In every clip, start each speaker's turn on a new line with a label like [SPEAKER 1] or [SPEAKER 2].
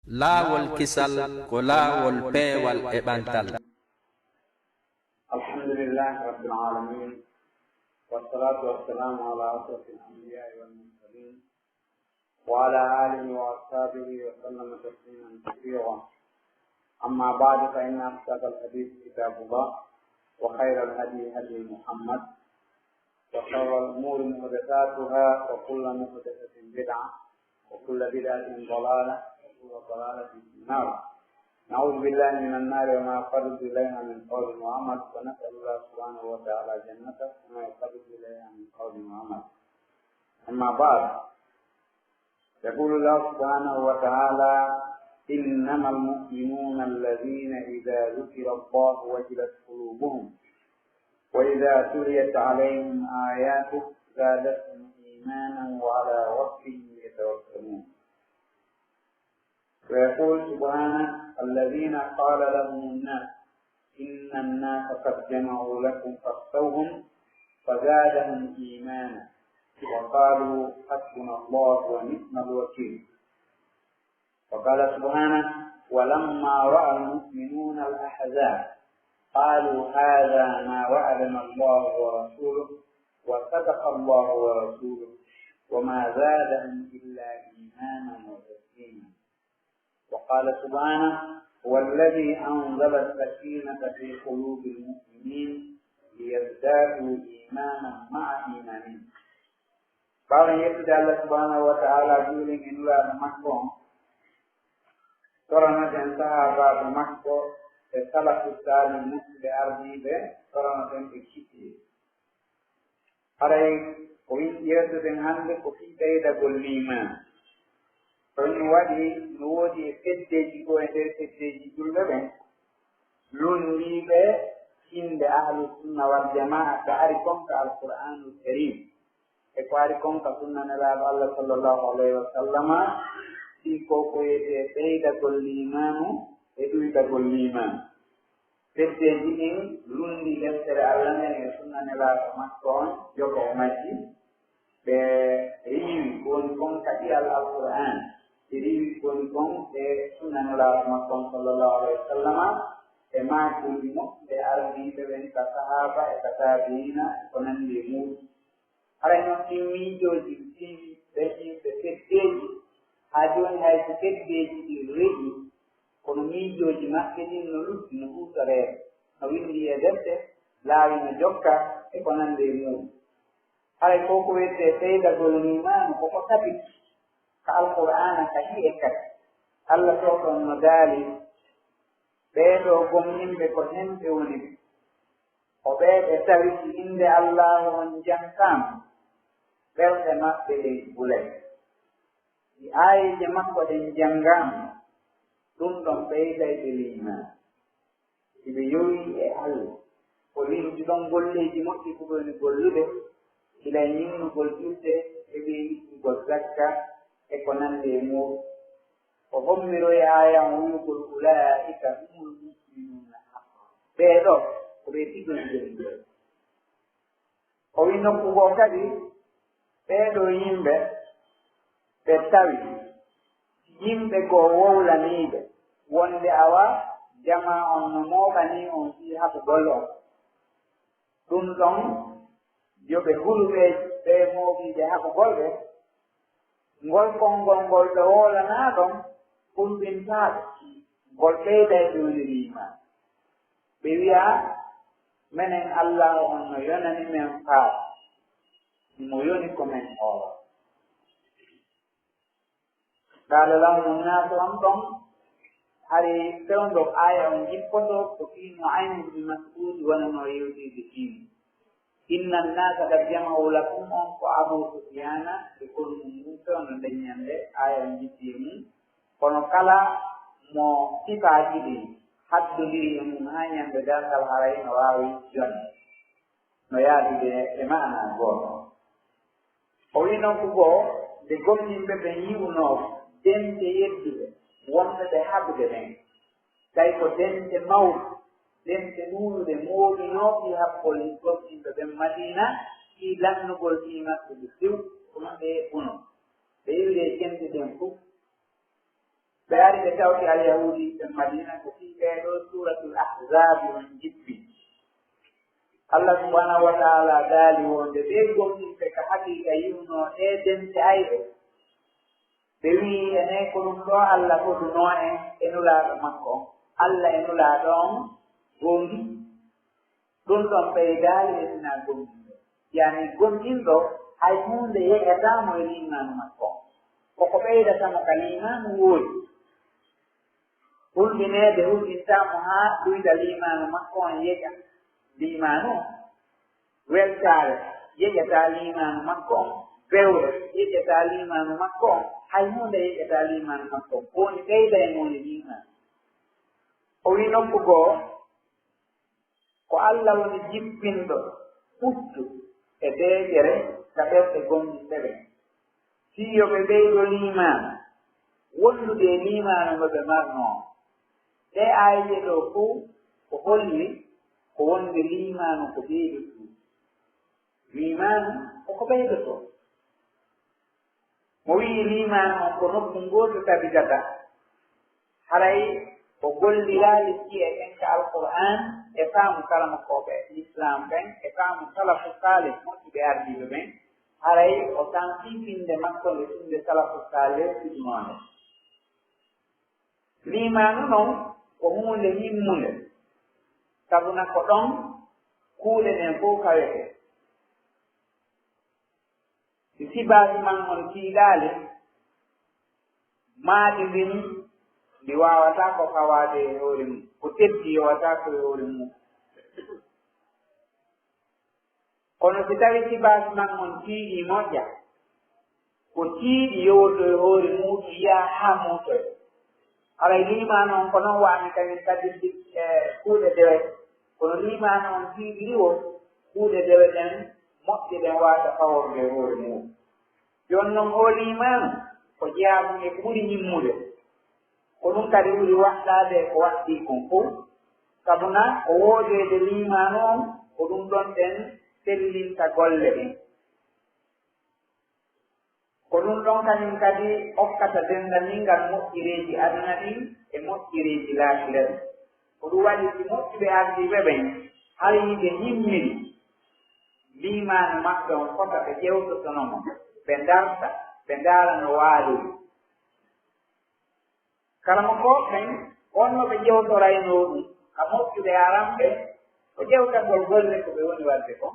[SPEAKER 1] laawol kisal ko laawol peewal e ɓantal.
[SPEAKER 2] alhamdulillahi rabbil alamin wassalatu wassalamu ala ashrafil anbiya'i wal mursalin wa ala alihi wa ashabihi wa sallama tasliman kathira. amma ba'du, fa inna asdaqal hadith kitabullah wa khairal hadi hadi Muhammad wa sharral umuri muhdathatuha wa kullu muhdathatin bid'ah wa kullu bid'atin dalalah وضلالة في النار. نعوذ بالله من النار وما يقرب إليها من قول وعمل، ونسأل الله سبحانه وتعالى جنته وما يقرب إليها من قول وعمل. أما بعد، يقول الله سبحانه وتعالى: إنما المؤمنون الذين إذا ذكر الله وجلت قلوبهم وإذا تليت عليهم آياته زادتهم إيمانا وعلى ربهم يتوكلون. ويقول سبحانه: الذين قال لهم الناس إن الناس قد جمعوا لكم فاخشوهم فزادهم إيمانا وقالوا حسبنا الله ونعم الوكيل. وقال سبحانه: ولما رأى المؤمنون الأحزاب قالوا هذا ما وعدنا الله ورسوله وصدق الله ورسوله وما زادهم إلا إيمانا وتسليما. وقال سبحانه: هو الذي أنزل السكينة في قلوب المؤمنين ليزدادوا إيمانا مع إيمانهم. قال يبدأ الله سبحانه وتعالى جولين إنلا نمكم ترى جنسها بعد مكة سلك السالم نسل أرضي به ترى جنسكتي. أرأي وين يرتدن عندك وفي تيدا بالإيمان. Ɗon waɗi no woodi e feddeji ko e nder feddeji julɓe ɓen lundiɓe inde ahlu sunna wal jamaa ko ari konka alqur'anul karim e ko ari konka sunna nelaaɗo Allah sallllahu alayhi wa sallama si ko koyete ɓeydagol limanu e ɗuydagol limanu. Feddeji ɗin lundi deftere Allah nden e sunna nelaaɗo makko on jogo o majji ɓe riiwi ko woni konka ɗiyal alqur'an diri koni kon e sunnanulaaɗo makko sallallahu alayhi wa sallama e maakuuji mo ɓe ardiiɓe ɓen ka sahaba e ka taabiina ko nanndi e muɗum. haray noon ɗin miijooji tiiwi ɓe yimɓe feddeeji haa jooni hay so feddeeji ɗi reƴi kono miijooji maɓɓe ɗin no lutti no huutoreere no winndi e defte laawi no jokka e ko nanndi e muɗum. haray ko ko wettee ɓeydagol nimaanu koko tabiti ka alqur'ana ka hi'e kadi Allah toɗon no daali ɓeeɗo gomnimɓe ko hemɓe woni ɓe o ɓeeɓe tawiti inde allahu on jankama ɓerɗe maɓɓe ɗen gulay ɗi aayije makko ɗen janngama ɗum ɗon ɓeydayɓe liman iɓe yowi e Allah o limti ɗon golleji moƴƴi ko woni gollude ila ñinnugol julde e ɓe yiɗɗugol zakka e ko nande e muɗum. o hommiroye ayan wuyugol ulaika humul mu'minuna haqqan, ɓeeɗo ko ɓe tigolgol. o wi nokku ngo kadi ɓeeɗo yimɓe ɓe tawi yimɓe goo wowlaniiɓe wonde awa jama on no mooɓani on fii haɓugol on. ɗum ɗon yoɓe hulɓe ɓe mooɓiiɓe haɓugol ɓe ngol konngol ngol ɓe woolanaa ɗon hulɓintaaɓe ngol ɓeydayɓe woni liman. ɓe wiya menen Allah on no yonani men faa mo yoni ko men ooro. qaala lahum nnaasu on ɗon hari fewndo aya on jippoto ko fii Nu'aym ibn Mas'ud wonano yewtiide fiimi. inna nnasa qad jama'u lakum on ko Abu Sufyana e kolmum mum fewno ndeññande aya on jippi e mum kono kala mo sifaaji ɗi haddodiri e mum haa ñande dalngal haray no waawi jonde no yaadude e maana gooto. o wi nokku goo nde gomnimɓe ɓe yi'unoo dente yedduɓe wonɓe ɓe haɓde ɓen tawi ko dente mawɗe dente nuunude mooɗinooɓi haɓɓol gomnimɓe ɓen Madina ɗi lannugol ɗi maɓɓe ɓe few kono ɓe uno ɓe yiwde jemde ɗen fof بياري بتاوتي على اليهودي في المدينة وفي كيدو سورة الأحزاب من جبي الله سبحانه وتعالى قال وندبيكم في حقيقة يونو إيدن تأيدو بوي أنيكم الله كدنو إنو لا مكو الله إنو لا دون غوندي دون بيدال إسنا غوندي يعني غوندي دو هايمون دي يكتامو إليمان مكو وكبيدة سمو كليمان ووي hulbine de hulbinta moha duida limanu makko yega limanu weltare yega limanu makko bewre yega limanu makko haymunde yega limanu makko woni kayda e moni limanu o wi nokkugo ko Allah woni jippindo puttu e deejere kaɓerɗe gonɗi ɓeɓe siyoɓe ɓeydo limanu wondude limanu no ɓe marnoo ɗe ayde ɗo fuu ko holli ko wonde limanu ko ɓeydoto limanu koko ɓeydoto mo wii limanu on ko nokku ngoto tabitata haray ko golliraali ci'e ɓen ka alqur'an e faamu kala makkoɓe l'islam ɓen e faamu salafu salih moƴƴuɓe ardiɓe ɓen haray o tan fifinde makko nde inde salafu salih sudnoone limanu noon ko hunde yimmunde sabuna ko ɗon kuuɗe ɗen fof kawete si sibaji man on tiiɗaali maaɗi mbini ndi wawata ko fawaade e hoore mum ko teddi yowata ko e hoore mum kono si tawi sibaji man on tiiɗi moƴƴa ko tiiɗi yowto e hoore muɗum yiya haa muutoyo alay limano on ko noon waami kañum kadi kuuɗe dewe kono limano on tiiɗiri o kuuɗe dewe ɗen moƴƴe ɗen waata faworde hoore mum joni noon o limano ko jeyaɗum e ɓuri yimmude ko ɗum kadi ɓuri waɗɗade ko waɗɗi kon fof sabuna ko woodede limano on ko ɗum ɗon ɗen sellinta golle ɗen ko ɗum ɗon kañum kadi hokkata dendaningal moƴƴireeji aduna ɗin e moƴƴireeji laakira ɗin ko ɗum waɗi si moƴƴuɓe ardiɓe ɓen har yiɓe himmiri limanu maɓɓe on fota ɓe ƴewtotonomo ɓe darta ɓe ndaara no waaliri kala mo ko ɓen wonno ɓe ƴewtorayno ɗum ka moƴƴuɓe aranɓe ko ƴewtagol golle ko ɓe woni wadde ko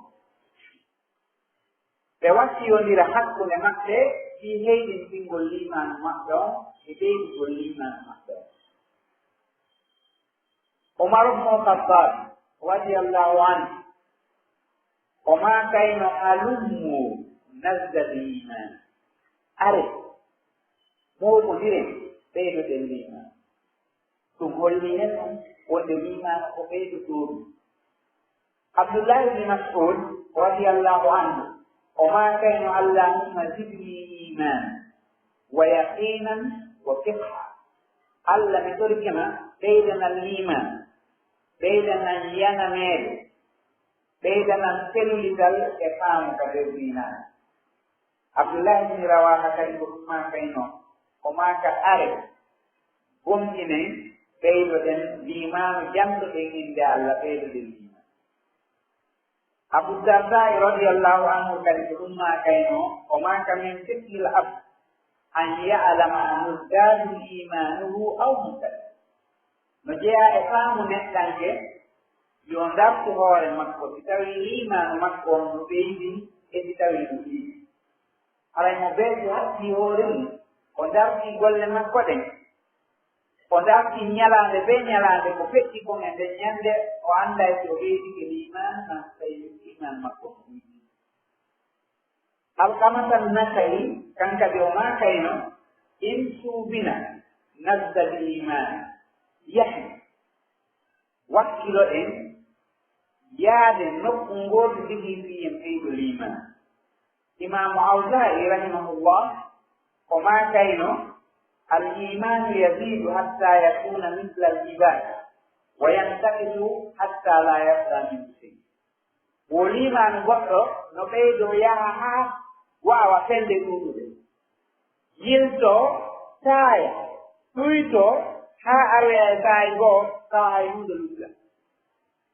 [SPEAKER 2] ɓe wassiyondira hakkunde maɓɓe fi heyɗintingol limanu maɓɓe on e ɓeydigol limanu maɓɓe on Umar ibn Khattab radiyallahu anhu o maakayno halummu nasdal iman are moɓodiren ɓeydoɗen liman ɗum holli en on wonde limanu ko ɓeydotoɗum Abdullah ibn Mas'ud radiyallahu anhu وما كان اللهم زدني إيمانا ويقينا وفقها الله مترجمة بيدنا الإيمان بيدنا ينميل بيدنا سلسل إقام كبيرنا عبد الله بن رواحة كريم ما كانوا وما كأرد قمتنا بيدنا الإيمان جنب عند الله بيدنا Abu Darda radhiyallahu anhu kali rumah kaino omaka min fitil ab an ya'lama muzdadu imanuhu aw mutal majea islamu netanke yondar to hore makko tawi iman makko no beedi e tawi dubi ala mo beedi hatti hore o darti golle makko den o darti nyalande be nyalande ko fetti ko ngende nyande o anda e to beedi ke iman na tawi iman makko alqamata nakai kan kadi o makaino in subina nazdal iman yahi wakkilo en yaade nokku ngoto digi fiyen ɓeydo liman imamu Awza'i rahimahullah o makaino al iman yazidu hatta yakuna mithla al ibad wa yantaqisu hatta la yabqa min shay wo limanu goɗɗo no ɓeydo yaha haa wawa fende ɗuɗude yilto taaya ɗuyto ha aroya saay goo tawa hay hunde lugga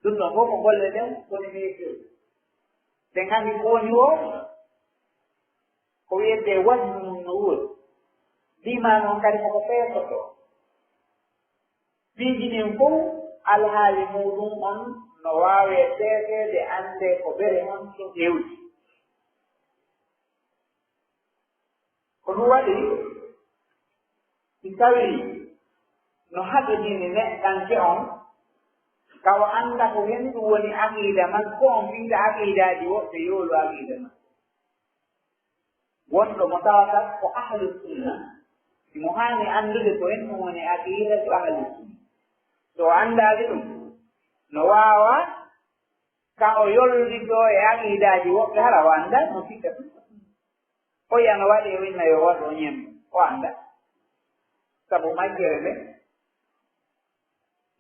[SPEAKER 2] ɗum ɗon fof ko golle ɗen woni meetir ɓe nganndi ko woni o ko wiyete wasnu mum no wuri ndima noon kadi koko peesoto piiji ɗin fof alhaali muɗum on no waawe peeseede annde ko bere on so heewti ko ɗum waɗi si tawii no haɗodini neɗɗanke on kaw annda ko henndu woni aqiida man ko on wiida aqiidaaji woɓɓe yoolu aqiida man wonɗo mo tawata ko ahlu sunna mo haani anndude ko henndu woni aqiida to ahlu sunna so anndaade ɗum no waawa ka o yollidoo e aqiidaaji woɓɓe hara o annda no sikka ɗum o yiya no waɗi e winna yo waɗo ñembe o annda sabu majjere nde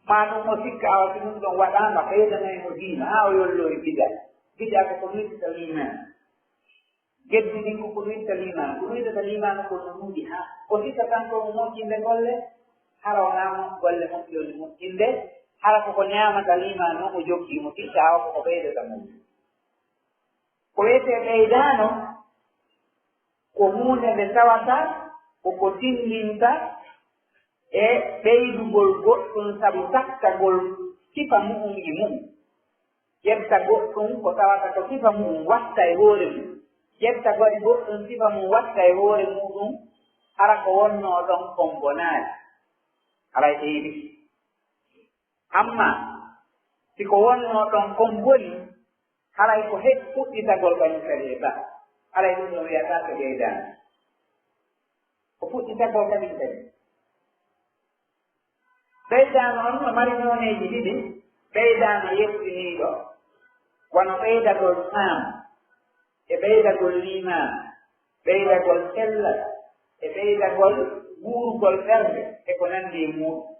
[SPEAKER 2] ma ɗum o sikka awa si ɗum ɗon waɗaama ɓeydanayi mo diina haa o yolloo e bida bida ko ko wittata liman geddi ɗin ko wittata liman ko wittata liman ko no nuuɗi ha o sikka tan ko moƴƴinde golle hara wonaamo golle moƴƴole moƴƴinde hara koko ñaamata liman noon o jogii mo sikka awa koko ɓeydata mum ko wiyetee ɓeydaano ko huunde nde tawata koko tillinta e ɓeydugol goɗɗum sabu takkagol sifa mu'um e mum ƴetta goɗɗum ko tawata ko sifa mu'um watta e hoore mum ƴetta goɗe goɗɗum sifa mum watta e hoore muɗum hara ko wonnoo ɗon kon bonaani haray ɓeydi amma si ko wonnoo ɗon kon boni haray ko fuɗɗitagol kañum kadi e ba haray ɗum ɗon wiyata ko ɓeydaani ko fuɗɗitagol kañum kadi ɓeydaano on no mari nooneeji ɗiɗi ɓeydaano yettiniiɗo wono ɓeydagol saam e ɓeydagol liimaan ɓeydagol sellal e ɓeydagol wuurugol ɓernde e ko nanndi e muuɗum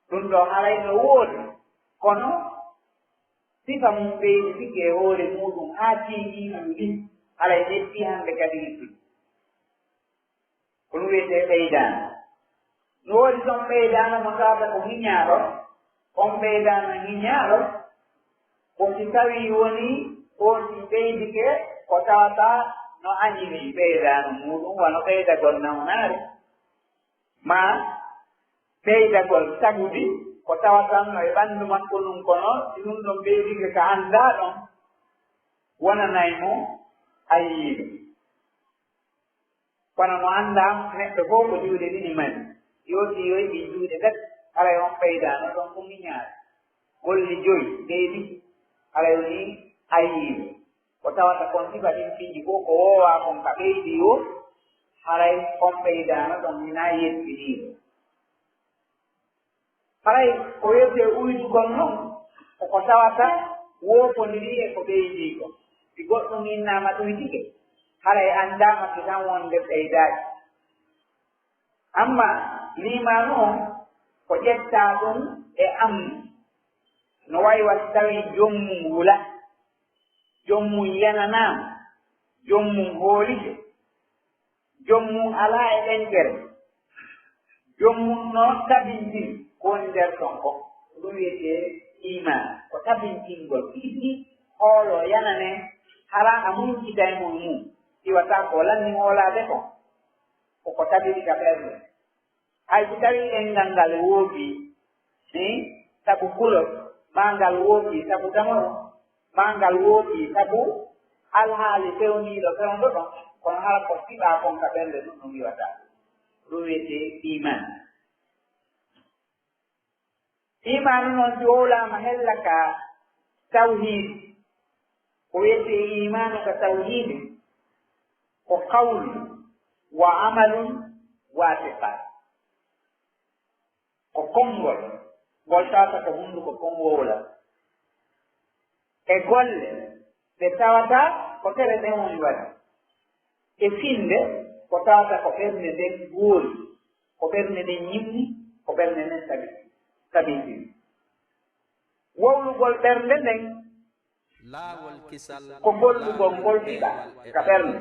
[SPEAKER 2] ɗum ɗo haray no woodi kono sifa mum ɓeydi tigi e hoore muɗum haa tiiɗiiɗum ɗi haray ƴetti hannde kadi ɗi ko ɗum wiyetee ɓeydaano no woodi ɗon ɓeydaano mo tawata ko hiñaaɗo on ɓeydaano hiñaaɗo ko si tawii woni on si ɓeydike ko tawata no añiri ɓeydaano muɗum wano ɓeydagol nawnaare ma ɓeydagol tagudi ko tawatanno e ɓanndu makko ɗum kono si ɗum ɗon ɓeydike ko anndaa ɗon wonanay mo ayiiɗo kono mo anndaa neɗɗo fof ko juuɗe ɗiɗi mani yooti yoyɗi juuɗe tati haray on ɓeydaano ɗon ko miñaare golli joyi ɓeydi haray ni ayiiɗo ko tawata kon sifa ɗin piiji fof ko woowaa kon ka ɓeydi o haray on ɓeydaano ɗon minaa yettiniiɗo haray ko wiyetee uydugol noon koko tawata woopondiri e ko ɓeydii ko si goɗɗum innaama ɗuydike haray anndaama to tan wonde ɓeydaaji amma liimaanu on ko ƴettaa ɗum e amnu no wayi wasi tawii jommum wula jommum yananaama jommum hoolike jommum alaa e ɗenkere jommum noon tabintini ko woni nder ɗon ko ɗum wiyetee iman ko tabintingol ɗiɗi hoolo yanane hara a muñcita e mum mum iwataa ko lanni hoolaade ko koko tabiri ka ɓernde hay so tawii ɗenngal ngal wooɓii sabu kulol maa ngal wooɓii sabu damoro maa ngal wooɓii sabu alhaali fewniiɗo fewnɗo ɗon kono hala ko siɓaa kon ka ɓernde ɗum ɗum iwataa ɗum wiyetee iman imanu noon si wowlaama hella ka tawhiid ko wiyetee imanu ka tawhiide ko qawlu wa amalun wa atiqad ko konngol ngol tawata ko hunnduko kon wowla e golle ɗe tawata ko tere ɗen woni waɗi e finde ko tawata ko ɓernde nden goori ko ɓernde nden ñimni ko ɓernde nden tabitini wowlugol ɓernde nden ko gollugol ngol fiɗa ka ɓernde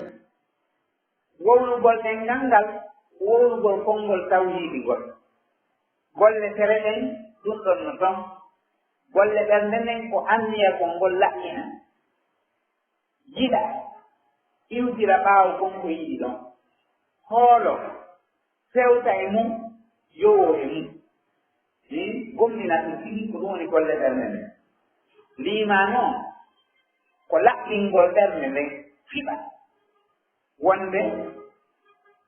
[SPEAKER 2] wowlugol ɗen ngal ngal wowrugol konngol tawhiidigol golle tere ɗen ɗum ɗon no ton golle ɓernde nden ko anniya ko ngol laɓɓina yiɗa iwtira ɓaawo konko yiɗi ɗon hoolo fewta e mum yowo e mum gomɗina ɗum tigi ko ɗum woni golle ɓernde nden liima noon ko laɓɓingol ɓernde nden fiɓa wonde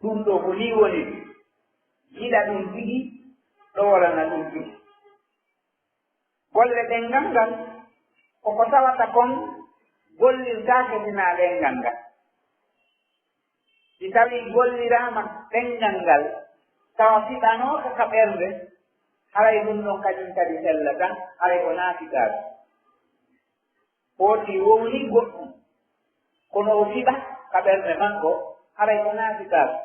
[SPEAKER 2] ɗum ɗo ko ni woni yiɗa ɗum tigi ɗowolana ɗum tigi golle ɗengal ngal koko tawata kon gollirtaake sina ɗengal ngal si tawi golliraama ɗengal ngal tawa fiɓanooka ka ɓernde haray ɗum ɗon kañum kadi sella tan haray ko naafitaade footi wowni goɗɗum kono o fiɓa ka ɓernde makko haray ko naafitaade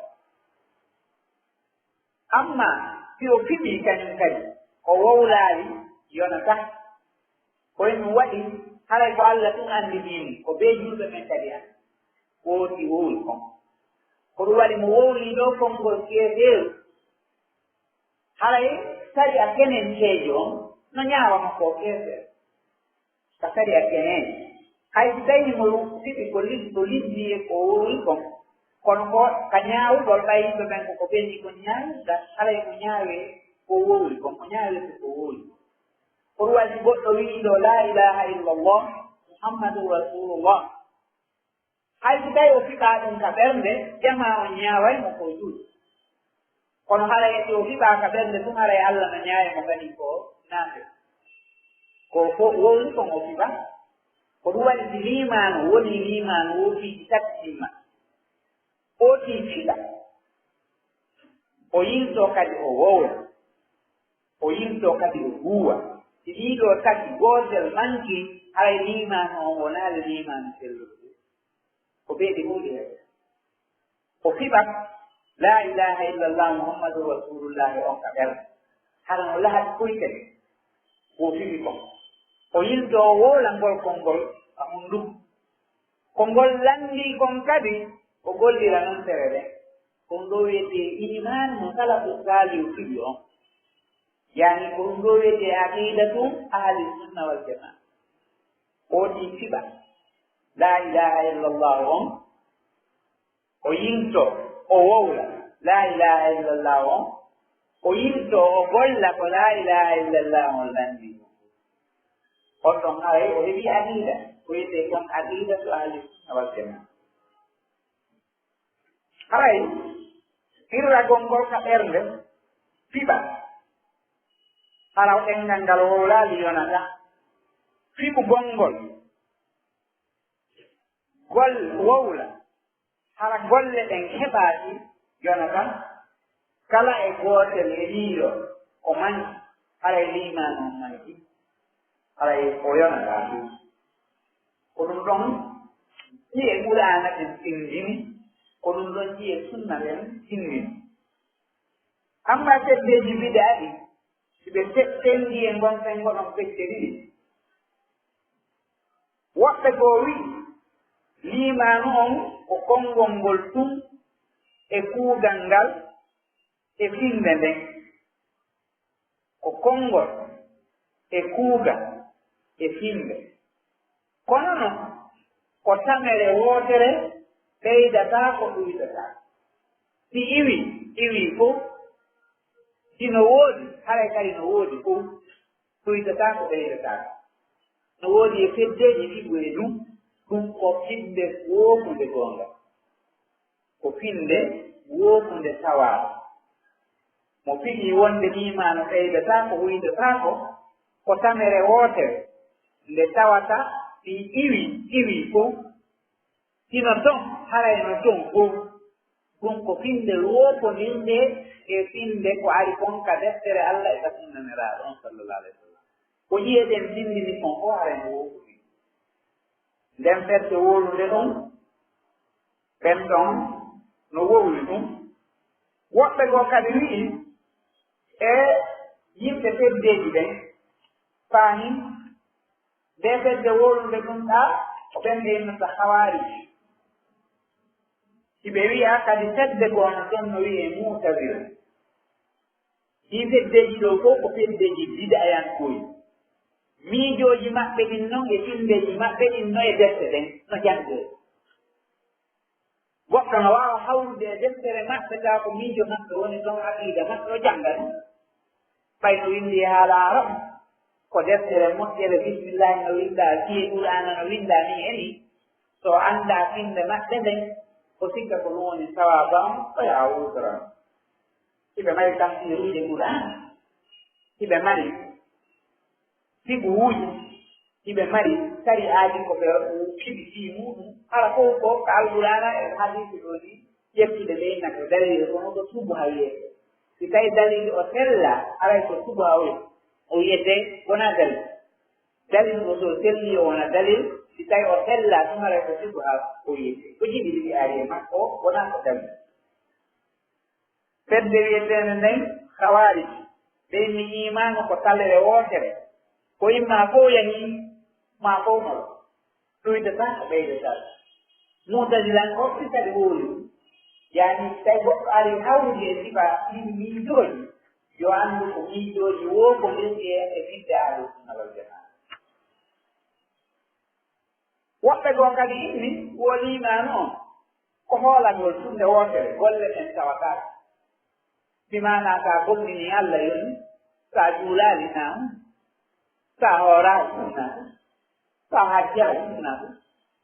[SPEAKER 2] amma si o fiɓii kañum kadi o wowlaali yonata koyɗum waɗi haray ko Allah ɗum anndiniimo ko bee julɓe men kadi an wooti wowli kon ko ɗum waɗi mo wowlii ɗo konngol keeteeru haray sari a kenen ceejo on no ñaawa makko o keeseer ka sari a keneen hay si tawi mo fiɓi ko liddii ko wowli kon kono ko ka ñaawugol ɓay yimɓe ɓen koko ɓenni ko ñaawuɗa haray ko ñaawee ko wowli kon ko ñaawete ko wowli ko ɗum waɗi goɗɗo wiiɗo la ilaha illallah muhammadun rasulullah hay si tawi o fiɓaa ɗum ka ɓernde jama o ñaawaymo ko juuɗe kono haray eti o fiɓaa ka ɓernde ɗum haray Allah no ñaawe mo kadi ko naafe ko fof wowli kon o fiɓa ko ɗum waɗi si limaano woni limaano woofiiji tati timma ootii fiɗa o yiltoo kadi o wowla o yiltoo kadi o huuwa si ɗiiɗoo tati gootel manki haray limaano on wonaale limaano selluɗo ko ɓeeɗi huuɗi hee o fiɓat la ilaha illallah muhammadu rasulullahi on ka ɓernde hara no lahat koykene ko fiɓi kon o yiltoo o wowla ngol konngol a hunndum ko ngol lanndii kon kadi o gollira noon tere ɗen kon ɗo wiyetee iman mo kala ko saaliw fiɓi on yani ko ɗum ɗo wiyetee aqidatu ahli sunna wal jamaa oɗi fiɓa la ilaha illallah on o yinto o wowla la ilaha illallah on o yinto o golla ko la ilaha illallah on lanndi on ɗon haray o heɓi aqida ko wiyetee kon aqidatu ahli sunna wal jamaa haray irragol ngol ka ɓernde fiɓa hara ɗengal ngal wowlaali yonata fiɓu gonngol gol wowla hara golle ɗen heɓaaki yonata kala e gootel e liiɗo o manki haray liimaano on manki haray o yonataaki ko ɗum ɗon ƴiye ɓuraana ɗen tindini ko ɗum ɗon ƴiye sunna ɓen tindini amma seddeeji bidaaɗi si ɓe tendi e gonten goɗon fecce ɗiɗi woɓɓe goo wii liimaanu on ko konngol ngol tum e kuugal ngal e finde nden ko konngol e kuugal e finde kono noon ko tamere wootere ɓeydataa ko ɗuydataa si iwii fof sino woodi haray kadi no woodi fof ɗuydataa ko ɓeydataa no woodi e feddeeji fiɓu e ɗum ɗum ko finde woofunde goonga ko finde woofunde tawaaɗo mo fiɗii wonde liimaano ɓeydataa ko huydataa ko tamere wootere nde tawata si iwii fof sino ton haray no ton fof ɗum ko finde woofondinde e finde ko ari kon ka deftere Allah e ka sunnaniraaɗo on sallallahu alayhi wa sallam ko ƴiyeɗen dindini kon fof haray no woofudi nden fedde wolude ɗum ɓen ɗon no wowli ɗum woɓɓe goo kadi wi'i e yimɓe feddeeji ɓen faami nde fedde wolude ɗum ɗa ko ɓen nde innata hawaari hiɓe wiya kadi fedde gono ɗon no wiye mutawira ɗi feddeji ɗo fof ko feddeji bid'ayankoyi miijoji maɓɓe ɗin noon e indeji maɓɓe ɗin no e defte ɗen no jangde goɗɗo no wawa hawrude e deftere maɓɓe taw ko miijo maɓɓe woni ɗon aqida maɓɓe o jangga ɗum ɓay no windi haala arab ko deftere moƴƴere bisimillahi no winda fiye qur'ana no winda ni e ni so anda finde maɓɓe nden ko sikka ko ɗum woni sawabam o yaa wutran hiɓe mari tafsiruji qur'an hiɓe mari sibuuji hiɓe mari sari aaji ko ɓe fiɓi fi muɗum kala fof ko ko alqur'ana e hadisi ɗo ni ƴettude leyna ko dalil kono ko subaha wiyete si tawi dalil o sella aray ko subaha o wiyete wona dalil dalil o so selli o wona dalil si tawi o sella ɗum aray ko subaha o wiyete ko jiɗi ɗiɗi ari e makko wona ko dalil fedde wiyetene nden hawari ɓey mi yimano ko talere wootere ko imma fof yahi ma fof no ɗoydata ko ɓeydata mutadilan o si kadi wooli yani tawi goɗɗo ari hawrude e sifa ɗiɗi miijoji yo anndu ko miijoji wo ko lesi e fidde ahlusunna wal jamaa woɓɓe goo kadi inni wolima noon ko hoolagol tunde wootere golle ɗen tawata bimana sa gollini Allah yoni sa juulali nam sa hoorali nam sa hajjaji nam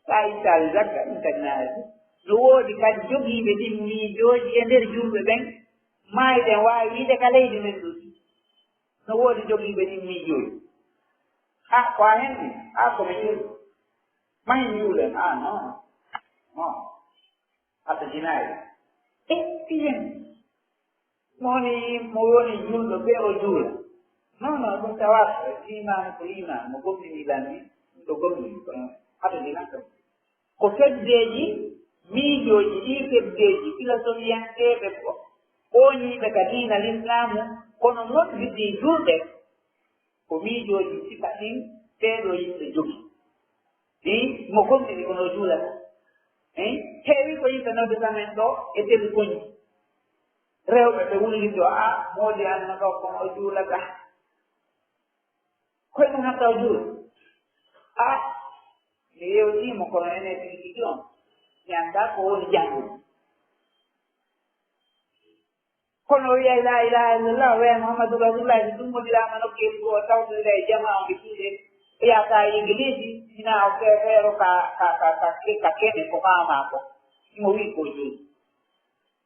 [SPEAKER 2] sa ittali zakka ɗum tagnaati no woodi kadi jogiiɓe ɗin miijooji e nder julɓe ɓen maayɗen waawi wiide ka leydi men ɗum no woodi jogiiɓe ɗin miijooji ko a henni komi juul mahin juulen non hata jinaayi piyen mo woni julɗo ɓe o juula non ɗum tawata imani ko imani mo gomnini lanni ɗum ɗo gomnini hata jinaka ko feddeji miijoji ɗi feddeji philosophiyankeɓe ɓooñiɓe ka diina l'islamu kono noddiɗi julɓe ko miijoji sifa ɗin ɓeeɗo yimɓe jogi mo gomnini kono juulata heewi ko yimɓe noddata men ɗo e téléphone rewɓe ɓe wullito moodi anno ɗo kono o juulata koye ɗum hatta o juula mi yewtimo kono ene tigi on mi annda ko woni janngude kono wiyay la ilaha illallah wiya mouhamadou rasulullah so ɗum moɗirama nokkeli ko tawtodira e jama o ɓe tuuɗe ɓeyata église sina o feero ka kene ko fama ko imo wi ko juuli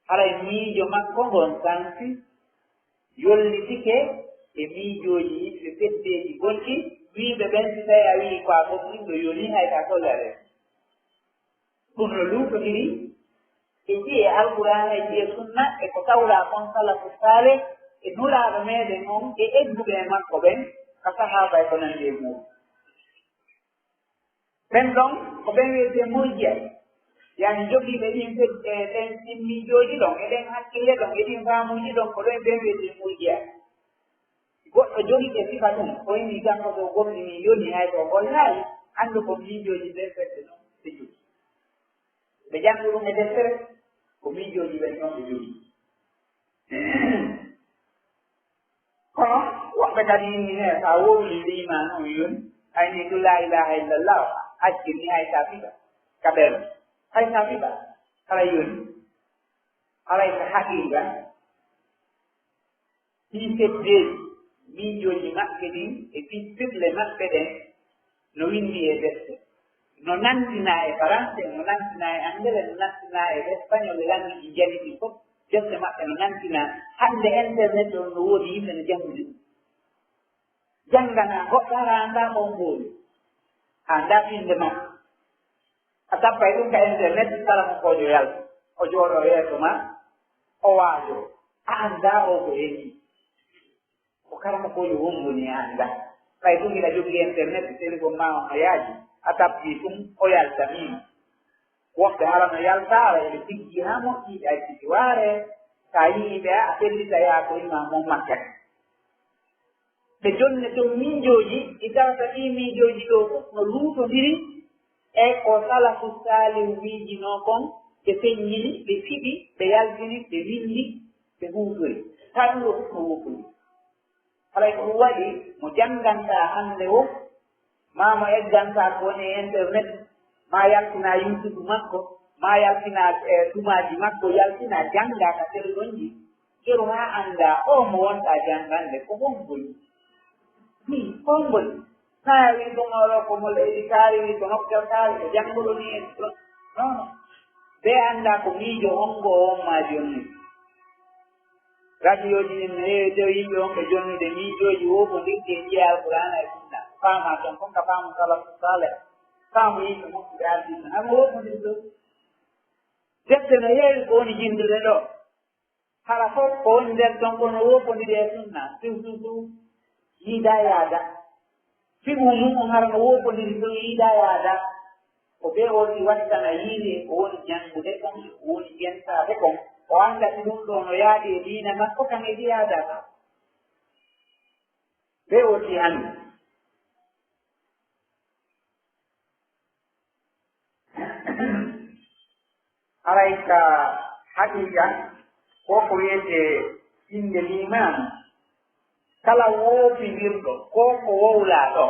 [SPEAKER 2] haray miijo makko ngon santi yollitike e miijoji yimɓe feddeji gonɗi wiiɓe ɓen si tawi a wii ko a fof ɗumɗo yoni hay ka sollare ɗum no luutodiri e ƴiye alqur'ana e ƴiye sunna e ko tawra kon salafu saleh e nuraaɓe meɗen on e egguɓe e makko ɓen ka sahaba e ko nandi e muɗum ɓen ɗon ko ɓen wiyete murjiya yani jogiiɓe ɗin ɗin miijooji ɗon eɗen hakkille ɗon e ɗin faamuji ɗon ko ɗon ɓen wiyete murjiya goɗɗo jogii e sifa ɗum o inni kanko so gomɗini yoni hay to gollaayi anndu ko miijooji ɓen fedde ɗon ɓe jogi ɓe janngi ɗum e deftere ko miijooji ɓen ɗon ɓe jogii kono woɓɓe kadi inni he so a wowli liman on yoni ayni tu la ilaha illallah accirni hay sa fiɓa ka ɓerɗe hay sa fiɓa hara yoni haray ko haqiqa ɗi feddeji miijooji maɓɓe ɗin e fiɓle maɓɓe ɗen no windi e defte no nantina e français no nantina e anglais no nantina e espagnol e langue ɗi jani ɗi fof defte maɓɓe no nantina hande internet ɗon no woodi yimɓe no janngude ɗum janngana goɗɗo ara annda on mbooli annda finde makko a tappay ɗum ka internet kala mo kojo yalta o jooɗo yeeso ma o waajo a annda o ko heewi ko kala mo kojo wongoni e annda ɓay ɗum ina jogii internet téléphone ma on no yaaji a tappi ɗum o yalta mima woɓɓe hala no yalta ara eɓe siggi ha moƴƴiɓe ay sigi waare sa yiiɓe a fellita yaa ko imma mon makkati ɓe jonne to miijooji ɗi tawata ɗi miijooji ɗo fof no luutodiri e ko salafu salihu wiijino kon ɓe feññini ɓe fiɓi ɓe yaltini ɓe windi ɓe huutori tan ɗo fof no woppoli alay ko ɗum waɗi mo jannganta hannde o ma mo egganta ko woni e internet ma yaltina youtube makko ma yaltina tumaji makko yaltina jannga ka telɗonji jero ha annda o mo wonɗa janngande ko honngol honngol na wi gomoro ko mo leydi kaari wi ko nokkel kaari ko janngolo ni en non ɓe annda ko miijo hongo o wonma jonni radio ji ɗin no heewi tew yimɓe wonɓe jonnude miijoji wofondirde e ƴiye alqur'ana e sunna faama toon kon ka faamu salafu saleh faamu yimɓe moƴƴuɓe ardina hamo wofondirde defte no heewi ko woni jindude ɗo hala fof ko woni nder toon kono wofondiri e sunna surtout yiida yaada fiɓu mum on hara no wofondiri ɗo yiida yaada ko ɓe woni wattana yiiri ko woni janngude kon ko woni jentade kon o andati ɗum ɗo no yaaɗi e diina makko kan e diyaadata ɓe woti anndi haray ka haqiqa ko ko wiyete inde liman kala woofindirɗo ko ko wowlaaɗo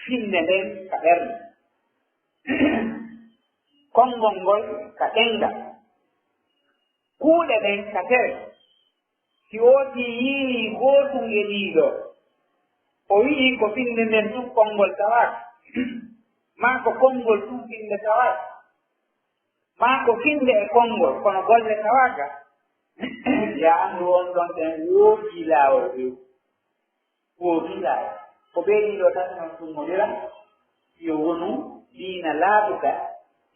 [SPEAKER 2] finde nden ka ɓernde konngol ngol ka ɗengal kuuɗe ɗen ka tere si wooti yiiri gootum e ɗiiɗo o wi'i ko finde nden ɗum konngol tawaaka maa ko konngol ɗum finde tawaaka maa ko finde e konngol kono golle tawaaka ya anndu won ɗon ɗen woofii laawol ɗew woofii laawol ko ɓeeɗiiɗo tan non tummodira yo wonu diina laaɓuka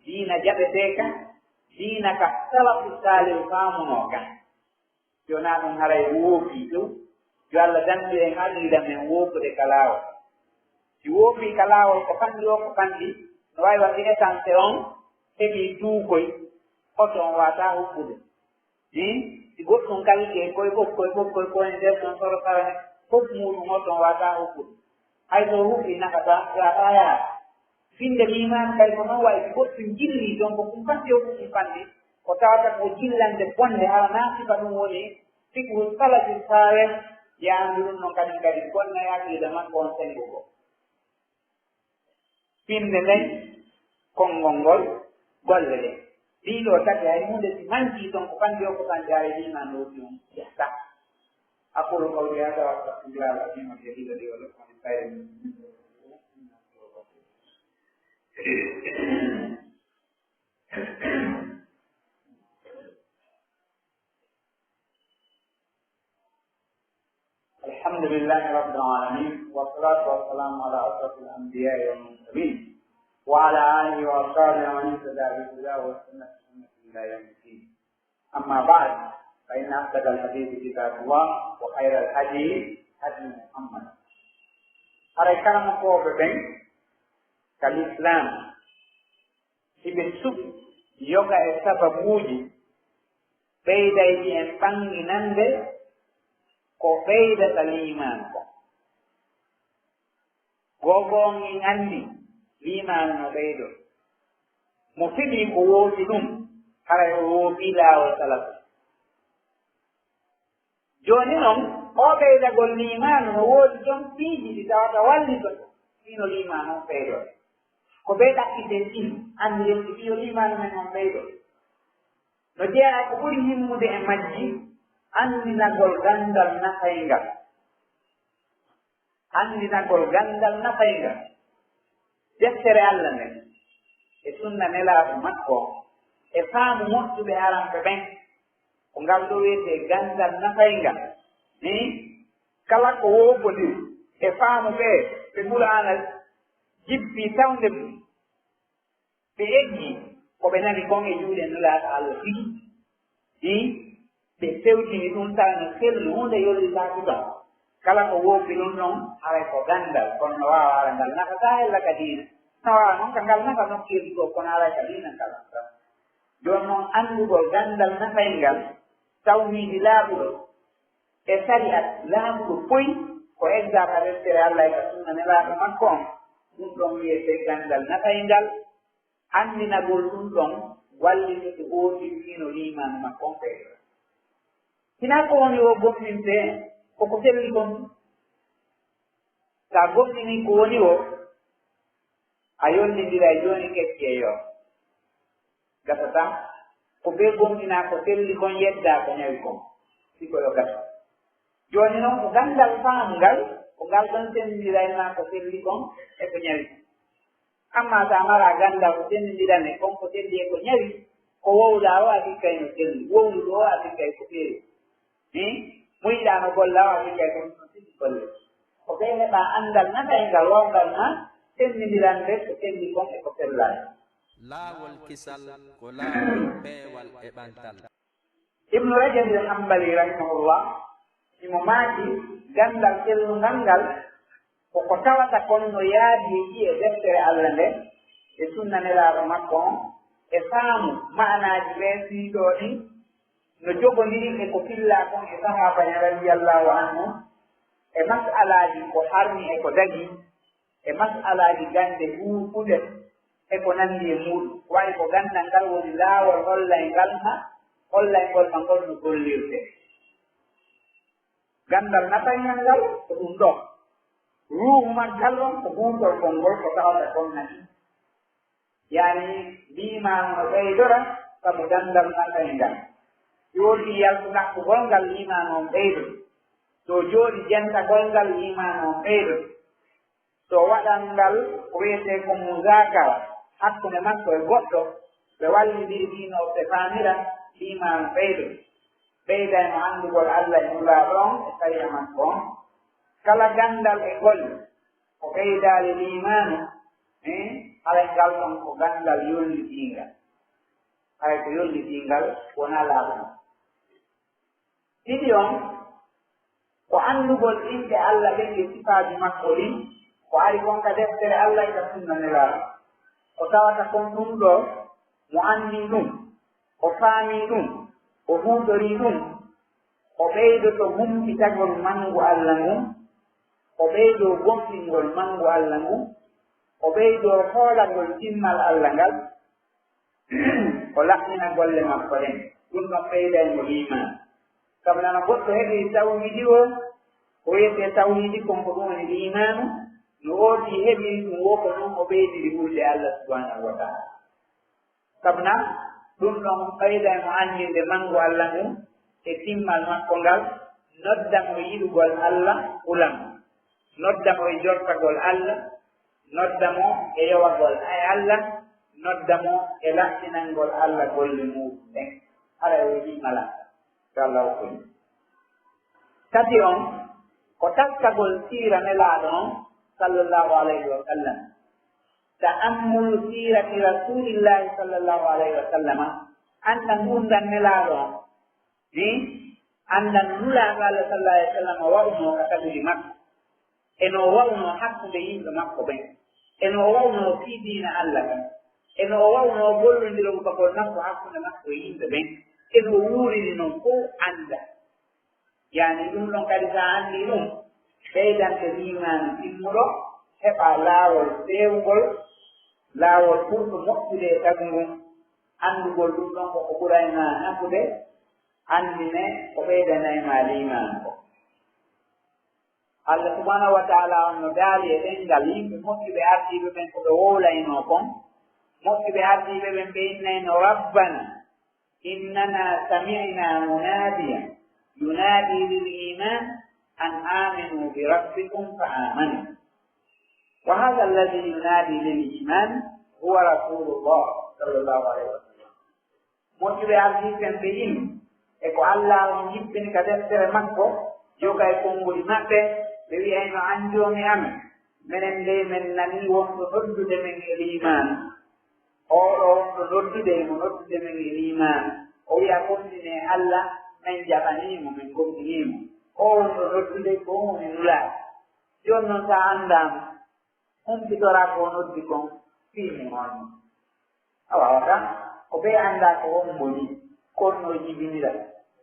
[SPEAKER 2] diina jaɓeteeka diina ka salafu salih faamunoo kan jonaa ɗum haray woofii ɗum yo Allah dandu en ardida men woofude ka laawol si woofii ka laawol ko fanndi o ko fanndi no waawi wadde essence on heɓii duukoy oto on waataa hubbude si goɗɗum kalike koye ɓokkoye koye nder ɗon soro sarane fof muɗum oto on waataa hubbude hay so hubbi nafata waataa yaha finde liman kay ko noon wayi goɗɗum jilli donc ɗum fanndi o ɗum fanndi ko tawata ko jillande bonde hala naasiba ɗum woni fiqhu salafi salih yaandu ɗum noon kadi kadi bonna yaqiida makko on sengo ko finde nden konngol ngol golle ɗen ɗiɗo tati hay hunde si manki toon ko fanndi o ko tan jaare liman ɗooti on yahta aqulu qawli hada wa astaghfirullah al-azim al-jalil li wa lakum min khairin الحمد لله رب العالمين والصلاة والسلام على أشرف الأنبياء والمرسلين وعلى آله وأصحابه ومن اهتدى بهداه واستنى بسنته إلى يوم الدين أما بعد فإن أصدق الحديث كتاب الله وخير الهدي هدي محمد أريكم قوة كالإسلام إبسوك يوغا السببوجي بيدا يجي أنفاني نندي ko ɓeydata liman ko gogongi anndi liman no ɓeydo mo fiɗi ko wooti ɗum haray o woofi laawol salafu jooni noon o ɓeydagol liman no woodi jon piiji ɗi tawata wallito ɗino liman on ɓeydo ko ɓe ɗaɓɓiten ɗin anndiren ko ɗino liman men on ɓeydo no jeeya ko ɓuri himmude e majji andinagol gandal nafayngal andinagol gandal nafayngal deftere Allah nden e sunna nelaaɗo makko e faamu moƴƴuɓe aranɓe ɓen ko ngal ɗo wiyete gandal nafayngal ni kala ko wobodir e faamu ɓe ɓe ɓulaana jippi tawde mum ɓe eggi ko ɓe nani kon e juuɗe nelaaɗo Allah tigi ni ɓe fewtini ɗum tawa no sellu hunde yollitaaki ɗon kala ko woofi ɗum noon haray ko gandal kono no waawa ara ngal nafata hella ka diina no waawa noon ka ngal nafa nokkirdi ɗo kono aray ka diina ngal nafa jooni noon anndugol gandal nafayngal tawhiidi laaɓuɗo e sariat laaɓuɗo foy ko exaka deftere Allah e ka sunna nelaaɗo makko on ɗum ɗon wiyete gandal nafayngal anndinagol ɗum ɗon wallito to ɓootirino liman makko on ɓeydo hina ko woni o gomninte koko selli kon sa gomnini ko woni o a yonnidira joni kecceeyo gasata ko ɓe gomnina ko selli kon yedda ko ñawi kon siko yo gasa joni noon ko gandal faamu ngal ko ngal ɗon senndirayma ko selli kon e ko ñawi amma sa mara gandal ko senndirane kon ko selli e ko ñawi ko wowɗa o a sikkay no selli wowluɗo o a sikkay ko feewi muyiɗa no golla o a sikkay ko no sigi golle ko ɓe heɓa andal nataygal wawgal ma senndirande ko selli kon e ko sellani
[SPEAKER 1] laawol kisal ko laawol peewal e ɓantal
[SPEAKER 2] ibnu rajab al-hanbali rahimahullah imo maaki gandal sellungal ngal koko tawata kon no yaadi e deftere Allah nde e sunna nelaaɗo makko on e faamu ma'anaaji weesiiɗo ɗi no jogoniri e ko filla kon e sahabaña radiyallahu anhu e mas'alaaji ko harmi e ko dagi e mas'alaaji gande huufude e ko nandi e muɗum wayi ko gandal ngal woni laawol hollayngol ma ngol no gollirde gandal nataygal ngal ko ɗum ɗo ruuhu maggal on ko huutolkol ngol ko tawata kon nani yani limanu no ɓeydora sabu gandal nataygal jooɗi yaltunakkugol ngal limanu on ɓeydo so jooɗi jentagol ngal limanu on ɓeydo so waɗan ngal ko wiyete ko musakara hakkunde makko e goɗɗo ɓe wallidiri dino ɓe famira limanu ɓeydo ɓeyda no andugol Allah e nulaaɗo on e sariya makko on kala gandal e golle ko ɓeydaali limanu haray ngal ɗon ko gandal yollitingal haray ko yollitingal wona laaɓano ɗiɗi on ko andugol inɗe Allah ɓen e sifaaji makko ɗin ko ari kon ka deftere Allah e ka sunna nelaaɗo ko tawata kon ɗum ɗo mo anndi ɗum o faami ɗum o huuɗori ɗum o ɓeydoto humpitagol manngu Allah ngun o ɓeydo gomɗingol manngu Allah ngun o ɓeydo hoolagol timmal Allah ngal o laɓɓina golle makko ɗen ɗum ɗon ɓeydaymo liman sabu nana goɗɗo heɓi tawhidi o o wiyete tawhidi kon ko ɗum woni limanu no woodi heɓi ɗum wo ko ɗum o ɓeydiri ɓurde Allah subhanahu wa taala sabu na ɗum ɗon ɓeydaymo anndinde manngu Allah ngun e timmal makko ngal noddamo yiɗugol Allah ulam noddamo e jortagol Allah noddamo e yowagol ay Allah noddamo e laɓɓinangol Allah golle muɗum ɗen ara e limala so Allah hokkoni tati on ko taskagol siira nelaaɗo on sallallahu alayhi wa sallam ta'ammulu siirati rasulillahi sallallahu alayhi wa sallama anda ngundan nelaaɗo on andan nulaaɗo Allah sallallahu alayhi wa sallam wawno ka tagiri makko eno wawno hakkude yimɓe makko ɓen eno wawno fii diina Allah kan eno wawno gollondirol bagol makko hakkude makko e yimɓe ɓen eno wuurini noon fof anda yani ɗum ɗon kadi sa anndi ɗum ɓeydante limanu timmuɗo heɓa laawol feewgol laawol ɓurɗo moƴƴude e tagu ngun anndugol ɗum ɗon koko ɓurayma nafude anndine ko ɓeydanayma limanu ko Allah subhanahu wa ta'ala on no daali e ɗengal yimɓe moƴƴuɓe ardiɓe ɓen ko ɓe wowlayno kon moƴƴuɓe ardiɓe ɓen ɓe innayno rabbana innana sami'na munadiyan yunadi lil iman an aminu bi rabbikum fa amanu wa hadha alladhi yunadi lil iman huwa rasulullah sallallahu alayhi wa sallam moƴƴuɓe ardiɓe ɓe yimɓe e ko Allah on jippini ka deftere makko yoga e konngol maɓɓe ɓe wiyayno an joomi amen minen nde men nani wonɗo noddude men e liman oɗo wonɗo noddude mo noddude men e liman o wiya gomɗine Allah min jaɓanimo min gomɗinimo o wonɗo noddude ko woni nulaaɗo joni noon sa andama humpitora ko noddi kon fiimi honno a wawata ko ɓe anda ko won boni konno jibinira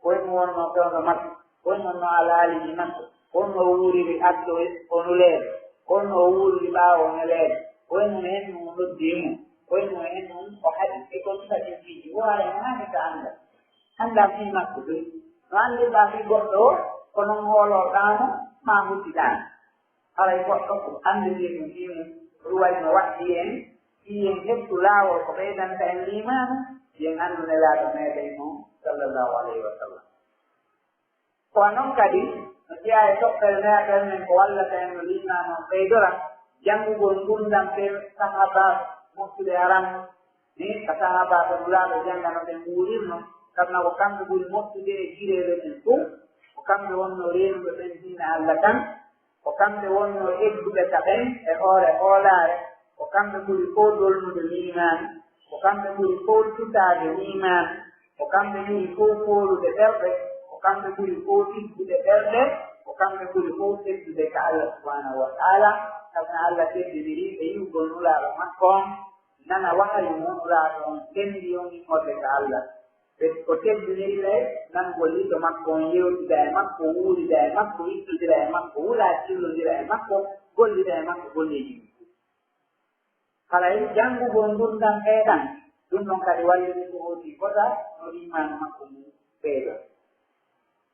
[SPEAKER 2] koymo wonno pewno makko koyno no alaaliji makko kono o wuuriri addo o nuleede kono o wuuriri ɓaawo nuleede koyno hen mo noddimo koyno en noon o haɗi e kon kadi fiiji woore naane ko annda annda fii makko ɗum no anndirɗaa fii goɗɗo o ko noon hoolooɗaano ma huttiɗaano haray goɗɗo ko anndiri no fiimu ruwayno waɗɗi en yen heɓtu laawol ko ɓeydanta en limanu yen anndu nelaaɗo meeɗen noon sallllahu alayhi wa sallam ko noon kadi no jeeya e toɓɓere meeɗen men ko wallata en no limanu on ɓeydora janngugol ngurdam pe sahaba moftude aran ni ka sahaba ko ɗulaaɓe janngano ɓe mbuurirno kamna ko kamɓe ɓuri moftude e jireere men fof ko kamɓe wonno reenuɓe ɓen diina Allah tan ko kamɓe wonno egguɓe ka ɓen e hoore hoolaare ko kamɓe ɓuri fof dolnude limaani ko kamɓe ɓuri fof tutaade limaani ko kamɓe ɓuri fof foolude ɓerɗe ko kamɓe ɓuri fof tiggude ɓerɗe ko kamɓe ɓuri fof teddude ka Allah subhanahu wa taala kamne Allah teddidiri ɓe yiwgol nulaaɗo makko on nana wahayu mo nulaaɗo on tendi on immorde ka Allah ɓe ko teddiniri ɓe nangol liɗɗo makko on yewtida e makko wuurida e makko ittodira e makko wulaa cillodira e makko gollida e makko golleji haray janngugol ngurdam ɓeeɗan ɗum ɗon kadi walliti ko hooti fota no limanu makko mum ɓeeɗo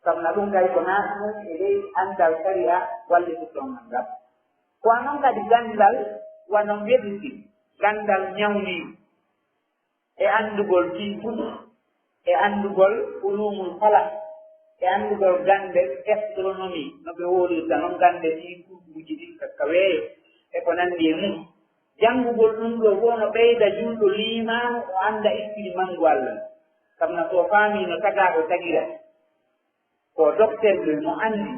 [SPEAKER 2] sabna ɗum kadi ko naati mum e ley anndal sariya wallititon ngal ko anon kadi ganndal wanon weɗiti ganndal ñawniiɗo e anndugol fiifuɗo e anndugol ulumul falak e anndugol gannde astronomie no ɓe woolirta noon gannde fiifuuji ɗin ka weeyo e ko nanndi e mum janngugol ɗum ɗo fof no ɓeyda julɗo limaanu o annda ittiri manngu Allah sabna so faami no tagaaɗo tagira ko docteur ɗo mo anndi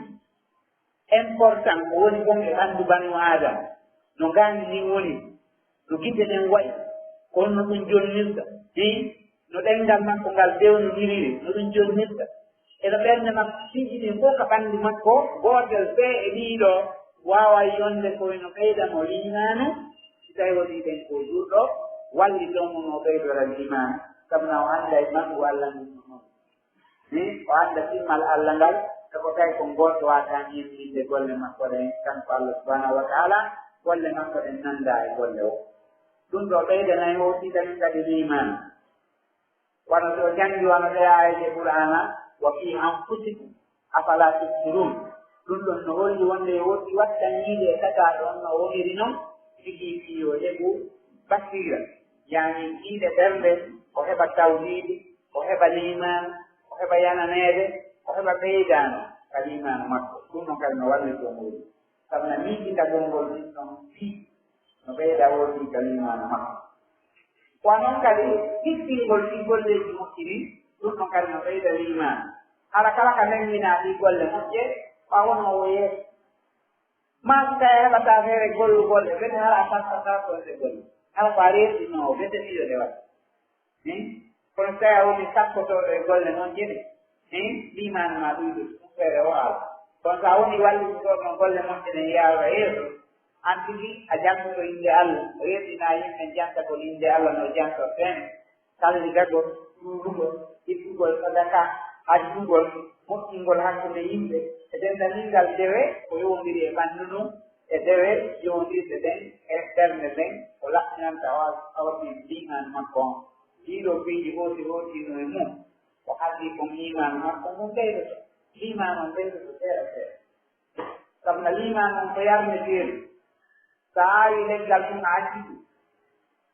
[SPEAKER 2] important ko woni gon e ɓanndu bannu aadama no ngaandi ni woni no gite ɗen wayi ko no ɗum jonnirta no ɗenngal makko ngal dewnoniriri no ɗum jonnirta eno ɓernde makko fiiji ɗin fof ka ɓanndu makko gootel fee e ɗiiɗo waawa yonde koyno ɓeydano limaanu si tawi woni ɗen ko juurɗo walli ɗonno ɓeydora limaanu sabna o annda e manngu Allah mum noon o annda timmal Allah ngal eko tawi ko goto wata yimɓinde golle makko ɗen kanko Allah subhanahu wa taala golle makko ɗen nannda e golle o ɗum ɗo ɓeydanayi o titani kadi limaanu wano so janngi wano ɗe ayeje qur'ana wa fi anfusikum afala tubsirun ɗum ɗon no holli wonde woɗɗi wattanyiide e tagaɗo on no woniri noon jogii fiyo heɓu basira yani jiiɗe ɓernde o heɓa tawhiidi o heɓa liman o heɓa yananeede o heɓa ɓeydano ka limanu makko ɗum noon kadi no walli ɗo ngol sabna miijitagol ngol ɗin ɗon fii no ɓeyda woodi ka limanu makko wa noon kadi ɗiɗɗingol ɗi golleji moƴƴiri ɗum ɗon kadi no ɓeyda limanu hara kala ka nangina ɗi golle moƴƴe ɓa wono o yeeso ma so tawi heɓata feere gollugolle ɓete hara a fattata golde golle hara ko a reeɗino o ɓete ɗiɗo ɗe waɗa kono so tawi a woni sakkotoɗo e golle noon jeɗe limanu ma ɗuyɗo ɗum feere o ala kono so a woni wallitoɗo golle moƴƴe ɗen yaawa yeeso an tigi a jannguɗo inde Allah o yeɗɗina yimɓe jantagol inde Allah no jantortene salligagol ɗuɗugol ittugol sadaka haddugol moƴƴingol hakkunde yimɓe e dendaningal dewe ko yowndiri e ɓanndu ɗum e dewe yowdirde ɗen e ɓernde ɗen ko laɓɓinanta awati liman makko on ɗiɗo piiji hootino e mum ko haddi ko liman makko mum ɓeydoto liman on ɓeydoto feere feere sabna liman on ko yarneteeɗo so a aawi leggal ɗum a acciɗu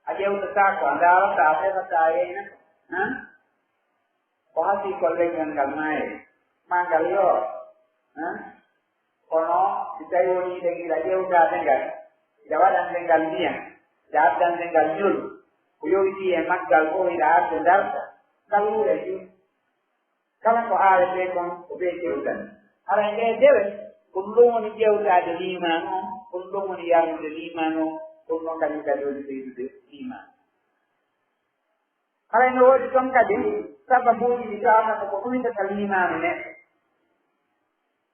[SPEAKER 2] a ƴewtata ko a ndaarata a heɓata a yeyna ko hasi ko leggal ngal maaye ma ngal yoor kono si tawi woni ɗe ngiɗa ƴewtade ngal ida waɗande ngal ndiyam ida addande ngal ñol ko yowti e maggal o ida adde darta ngal wuure jum kala ko aawete kon ko ɓe ƴewtani hara nde dewe ko ɗum woni ƴewtade liman o ko ɗum woni yarnude liman o ɗum ɗon kadi kadi woni ɓeydude liman haray no woodi toon kadi sababuji ɗi tawnata ko ɗuydata limanu neɗɗo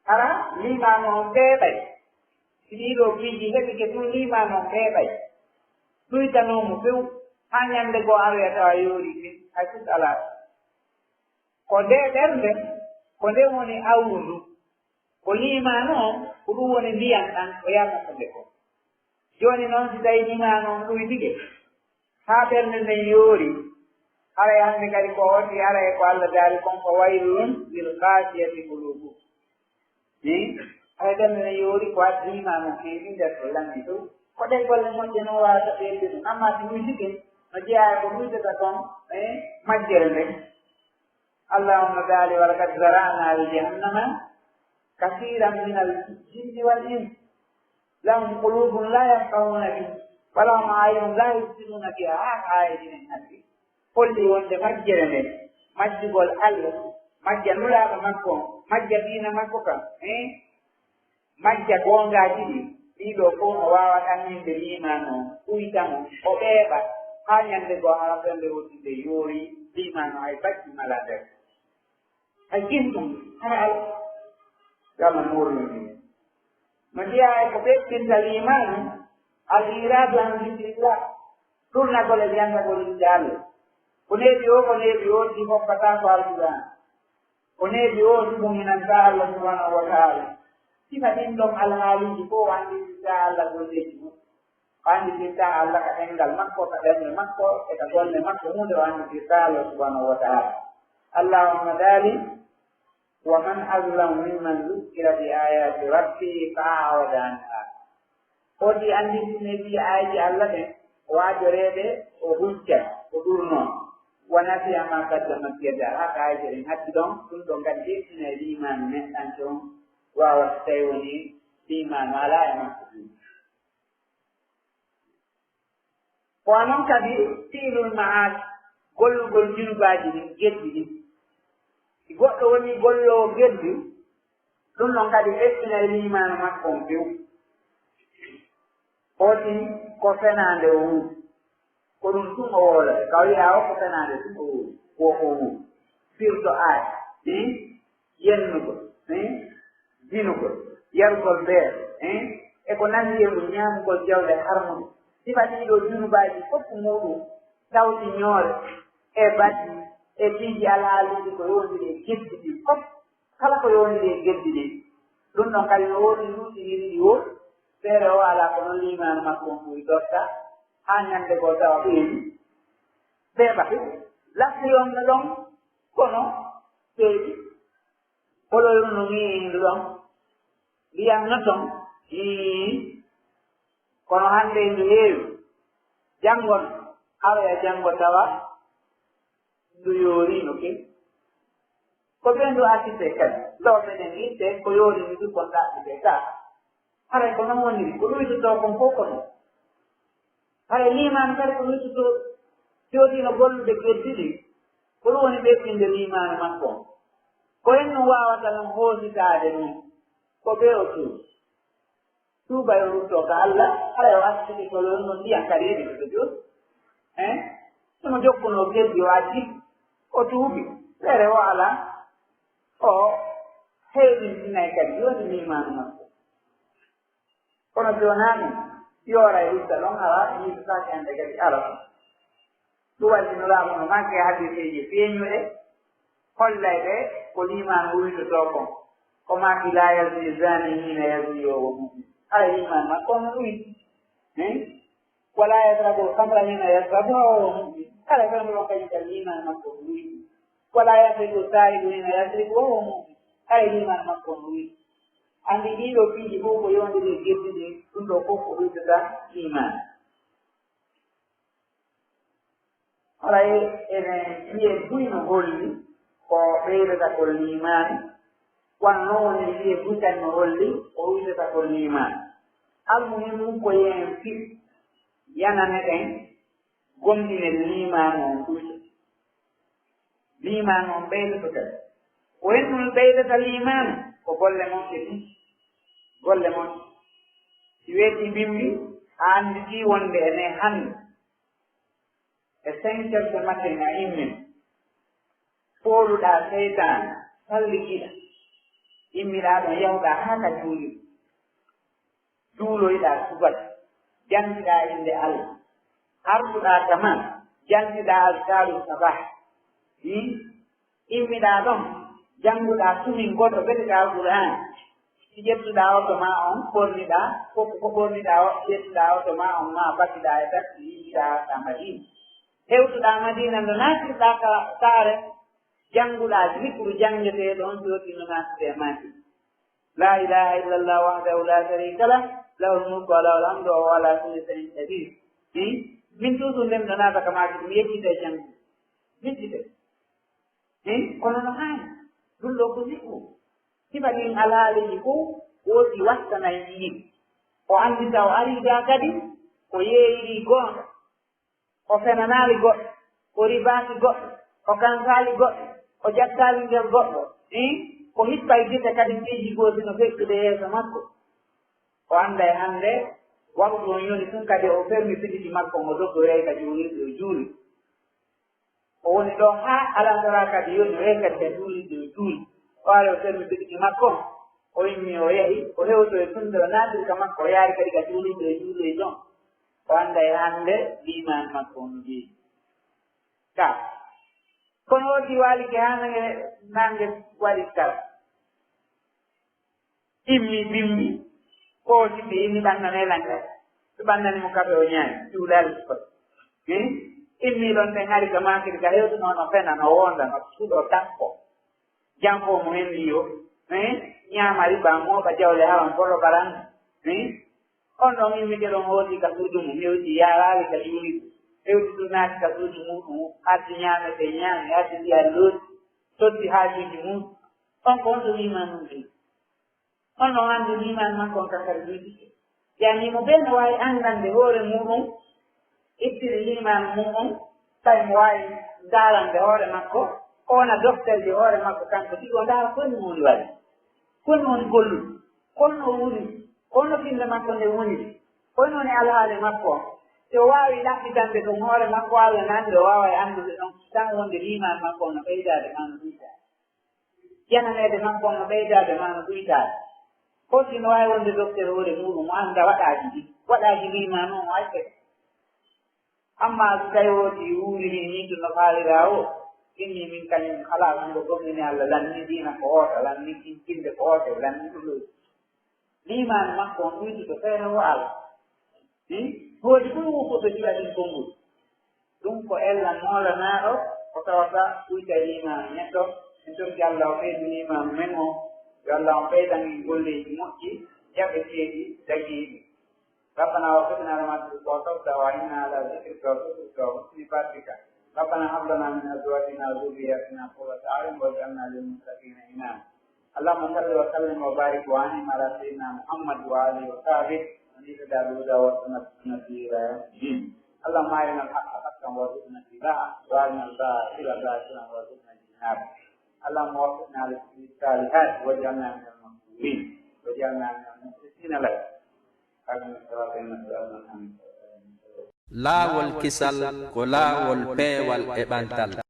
[SPEAKER 2] hara limanu on ɓeeɓay si ɗiɗo piiji heɓi ke ɗum limanu on ɓeeɓay ɗuydanomo few haa ñannde goo aroya tawa yoori fin hay fut alaa ko nde ɓernde ko nde woni awru ndu ko limanu on ko ɗum woni ndiyam ɗan o yarnata nde ko jooni noon si tawi limanu on ɗuydige haa ɓernde nden yoori haray hannde kadi ko wati haray ko Allah daari kon ko waylun lil qasiyati qulubuhum haray ɓernde nden yoori ko waddi imanu keewi nder to lammi to ko ɗen golle moƴƴe noon wawata ɓeyde ɗum amma si wisike no jeeya ko wisata toon majjere nden allahumma baali wa laqad zara'na li jahannama kasiran min al jinni wal ins lahum qulubun la yafqahuna biha wa lahum a'yunun la yubsiruna biha aayaji men handi holli wonde majjere nden majjugol Allah majja nulaaɗo makko majja diina makko kam majja gongaji ɗi ɗiɗo fof no wawa ɗanninde liman o ɓuytamo o ɓeeɓa haa ñande goo hala ɓernde wottinde yoori liman o hay bacci mala nder hay ginɗum haa yalla murni no jeeya ko ɓeɓɓinta liman al iradu an zikrillah ɗurnagol e wiyantagol inde Allah ko neeɓi o ko neeɓi o ɗi hokkata ko alquran ko neeɓi o ɗi muminanta Allah subhanahu wa taala sifa ɗin ɗon alhaaliji fof anditirta Allah golleji mum o anditirta Allah ka ɗengal makko ka ɓernde makko e ka golle makko hunde o anditirta Allah subhanahu wa taala allahumma dali wa man azlamu mimman zukkira bi ayati rabbi fa a'rada anha odi anditine bi ayaji Allah ɓen o waajoreede o hujja o ɗurnoon wonati ama kaddamat yedda haka ayaji ɗen haddi ɗon ɗum ɗo ngadi ɗeɗɗina e limanu neɗɗanke on wawata tawi woni limanu ala e makko ɗum ko noon kadi fiilul ma'as gollugol junubaji ɗin geddi ɗin si goɗɗo woni gollowo geddi ɗum ɗon kadi ɗeɗɗina e limanu makko on few oti ko fenande o wu ko ɗum ɗum o wolata ka wiya o ko fenande ɗum o wu ko o wu firto aay yennugo dinugol yarugol beer e ko nandi e ɗum ñamugol jawle harmude sifa ɗiɗo junubaji fof muɗum tawti ñoore e baddi e piiji alhaaliji ko yowndiri e geddi ɗi fof kala ko yowndiri e geddi ɗi ɗum ɗon kadi no woodi luuɗiniri ɗi wo feere o ala ko noon limanu makko on ɓuuri dotta haa ñande goo tawa ɓeeɗi ɓeeɓa lasri on no ɗon kono ɓeeɗi holoyru no wiindu ɗon ndiyam no ton kono hannde ndu heewi janngon aroya janngo tawa ndu yoorino ke ko ɓe ndu artite kadi lawɓe nen itte ko yoorini ɗu kon ɗaɓɓite ka haray ko noon woniri ko ɗuytotoo kon fof ko noon haray limanu kadi ko ɗuytotoo jooɗino gollude geddi ɗi ko ɗum woni ɓeɓɓinde limanu makko on ko en ɗum wawata ɗum hoositaade ɗum ko ɓe o tuuba yo rutto ka Allah haray o artiti ko ɗon no ndiyam kadi yeɗi ko jooni sono jokkuno geddi o addi o tuubi feere o ala o heewintinay kadi joni limanu makko kono jonaani yoora e hissa ɗon ala yiitataake hannde kadi ala ɗum waddi no laamu no manque hadiseji feeñuɗe hollayɓe ko limanu wuytotoo kon ko maki la yalni zani hina yalni yowo mumin ala liman makko on uyti wala yasrabu kamra hina yasrabu owo mumin kala ɓen ɗon kañum kadi liman makko on uyti wala yasribu saribu hina yasribu owo mumin ala liman makko on uyti andi ɗiɗo piiji fof ko yondiri geddiɗi ɗum ɗo fof ko wuytata iman alay ene wiye buyno holli ko ɓeydata ko limani wanno woni wiye butan no holli ko wuytata ko limani almuhimu ko yen fir yanane ɗen gomɗine limani on ɗuyta limani on ɓeydato kadi ko hen ɗum ɓeydata limani ko golle mon ke ɗum golle mon si weeti mbimbi a anditi wonde ene hande e 5 heures de matin a immin fooluɗa seytane sallikiɗa immiɗa ɗon yawɗa haa ka juuli juuloyɗa subat jantiɗa inde Allah arduɗa taman jantiɗa alkaru sabah immiɗa ɗon jannguɗa sumin goɗɗo ɓeɗeɗa alquran si ƴettuɗa o to ma on ɓorniɗa fof ko ɓorniɗa o ƴettuɗa o to ma on ma battiɗa e tak yiɗa ta Madina hewtuɗa Madina nde natirɗa ka saare jannguɗa zicru janngeteɗo on jooɗino natude e mati la ilaha illallah wahdahu la sharika lah lahul mulku wa lahul hamdu wa huwa ala kulli shay'in qadir min toujours ndem ɗo naata ka maki ɗum yettite janngude yettite kono no haani ɗum ɗo ko zicru sifa ɗin alhaaliji fof woodi wattanayi yimɓe o anndita o ariga kadi o yeeyiri goonga o fenanaali goɗɗo o ribaaki goɗɗo o kansaali goɗɗo o jattaali nder goɗɗo ko hippay gite kadi piiji goosi no feccude yeeso makko o annda e hannde waktu on yoni tun kadi o fermi piɗiɗi makko mo doggoray kadi o wirɗi o juuli o woni ɗo haa alasara kadi yoni o kadi ka juulide o juuli o ari o fermi piɗiɗi makko o immi o yahi o hewto e tunde o naatiri ka makko o yaari kadi ka juulide o juuli e jon o annda e hannde liman makko ono jeeyi ka kono woddi waalike hanange nange waɗi kala immi bimmi ko siɓɓe immi ɓannanelanga so ɓannanimo kafe o ñaami juulali ko immi ɗon ten hari ka makiri ka hewtuno no fena no wonda no suɗo takko janko mo hen liyo ñaama riba mooɓa jawle hawan polo baran on ɗon immike ɗon hooti ka suudu mum hewti yaraali ka juuliɗo hewti ɗum naati ka suudu muɗum addi ñaamete ñaami addi ndiya looɗi toddi haajuji muɗum on ko on ɗo liman mum ɗi on ɗon anndi liman makko on kankadi ɗuɗike yanimo ɓe no waawi anndande hoore muɗum ittiri liman muɗum tawi mo waawi ndaalande hoore makko ona doftelje hoore makko kanko tigi o ndaara koni mo woni waɗi koni woni golluɗo holno woni holno finde makko nde woniri hoyno woni alhaali makko on si o waawi ɗaɓɓitande ɗum hoore makko Allah nande o waawa e anndude ɗon tan wonde liman makko on no ɓeydaade ma no ɗuytaade jananeede makko on no ɓeydaade ma no ɗuytaade foti no waawi wonde docteur hoore muɗum o annda waɗaaji ɗi waɗaaji liman on o acce amma so tawi woodi wuurini ni ɗum no faalira o inni min kañum halaa ɗum ɗo gomnini Allah lanni diina ko oota lanni kinde ko oote lanni ɗulo liman makko on ɗuydi to feere o Allah hoodi ɗum wufoto jiɗa ɗin konngol ɗum ko ellan moolanaaɗo o tawata ɗuyta liman neɗɗo min torki Allah o ɓeydu liman men o yo Allah o ɓeydan golleji moƴƴi jaɓe ceeɗi dagiiɗi ربنا وفقنا لما تحب وترضى وإنا على ذكرك وشكرك وحسن عبادتك ربنا هب لنا من أزواجنا وذرياتنا قرة أعين واجعلنا للمتقين إماما اللهم صل وسلم وبارك وأنعم على سيدنا محمد وآله وصحبه ومن اهتدى بهداه واستنى بسنته إلى يوم الدين اللهم أرنا الحق حقا وارزقنا اتباعه وأرنا الباطل باطلا وارزقنا اجتنابه اللهم وفقنا للصالحات واجعلنا من المقبولين واجعلنا من المخلصين لك
[SPEAKER 1] laawol kisal ko laawol peewal e ɓantal